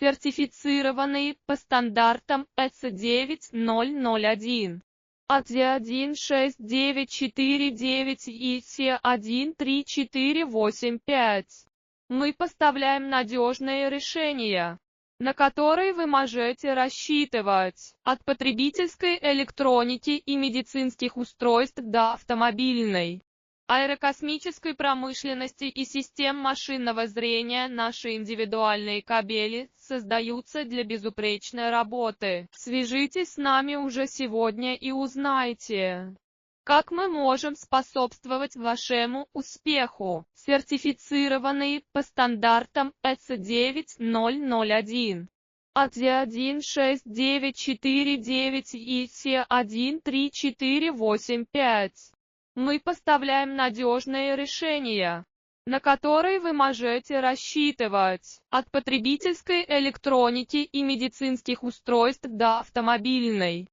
сертифицированные по стандартам ISO 9001, AD16949 и ISO 13485. Мы поставляем надежные решения, на которые вы можете рассчитывать, от потребительской электроники и медицинских устройств до автомобильной, аэрокосмической промышленности и систем машинного зрения. Наши индивидуальные кабели создаются для безупречной работы. Свяжитесь с нами уже сегодня и узнайте, как мы можем способствовать вашему успеху. Сертифицированные по стандартам ISO 9001, AD16949 и ISO 13485. Мы поставляем надежные решения, на которые вы можете рассчитывать, от потребительской электроники и медицинских устройств до автомобильной,